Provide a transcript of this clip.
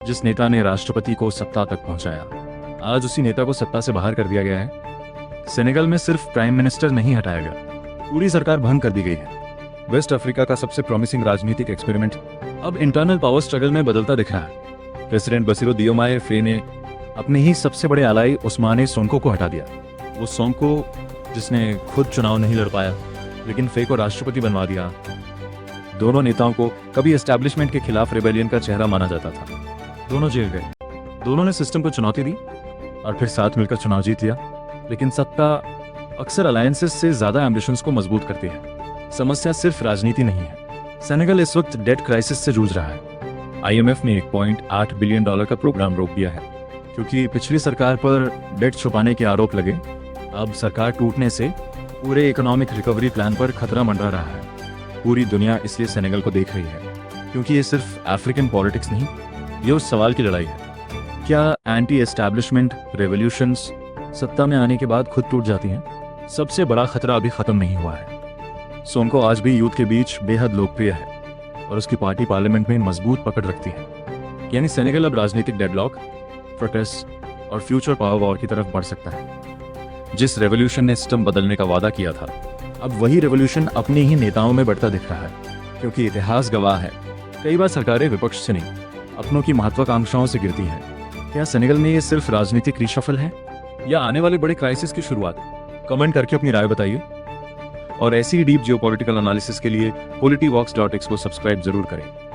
जिस नेता ने राष्ट्रपति को सत्ता तक पहुंचाया, आज उसी नेता को सत्ता से बाहर कर दिया गया है। सेनेगल में सिर्फ प्राइम मिनिस्टर नहीं हटाया गया, पूरी सरकार भंग कर दी गई है। वेस्ट अफ्रीका का सबसे प्रॉमिसिंग राजनीतिक एक्सपेरिमेंट अब इंटरनल पावर स्ट्रगल में बदलता दिख रहा है। प्रेसिडेंट बसिरो दियोमाए फे ने अपने ही सबसे बड़े आलाई उस्माने सोंको को हटा दिया। वो सोंको जिसने खुद चुनाव नहीं लड़ पाया, लेकिन फे को राष्ट्रपति बनवा दिया। दोनों नेताओं को कभी एस्टैब्लिशमेंट के खिलाफ रेबेलियन का चेहरा माना जाता था। दोनों जेल गए, दोनों ने सिस्टम को चुनौती दी और फिर साथ मिलकर चुनाव जीत लिया। लेकिन सत्ता अक्सर अलायंसेस से ज्यादा एम्बिशंस को मजबूत करती है। समस्या सिर्फ राजनीति नहीं है। सेनेगल इस वक्त डेट क्राइसिस से जूझ रहा है। IMF ने $1.8 बिलियन का प्रोग्राम रोक दिया है क्योंकि पिछली सरकार पर डेट छुपाने के आरोप लगे। अब सरकार टूटने से पूरे इकोनॉमिक रिकवरी प्लान पर खतरा मंडरा रहा है। पूरी दुनिया इसलिए सेनेगल को देख रही है क्योंकि ये सिर्फ अफ्रीकन पॉलिटिक्स नहीं, ये उस सवाल की लड़ाई है, क्या एंटी एस्टैब्लिशमेंट रेवोल्यूशंस सत्ता में आने के बाद खुद टूट जाती हैं? सबसे बड़ा खतरा अभी खत्म नहीं हुआ है। सोंको आज भी यूथ के बीच बेहद लोकप्रिय है और उसकी पार्टी पार्लियामेंट में मजबूत पकड़ रखती है। यानी सेनेगल अब राजनीतिक डेडलॉक, प्रोटेस्ट और फ्यूचर पावर वॉर की तरफ बढ़ सकता है। जिस रेवोल्यूशन ने सिस्टम बदलने का वादा किया था, अब वही रेवोल्यूशन अपने ही नेताओं में बढ़ता दिख रहा है। क्योंकि इतिहास गवाह है, कई बार सरकारें विपक्ष से नहीं, अपनों की महत्वाकांक्षाओं से गिरती हैं। क्या सेनेगल में ये सिर्फ राजनीतिक रिशफल है या आने वाले बड़े क्राइसिस की शुरुआत? कमेंट करके अपनी राय बताइए और ऐसी डीप जियोपॉलिटिकल एनालिसिस के लिए PolityVox.x को सब्सक्राइब जरूर करें।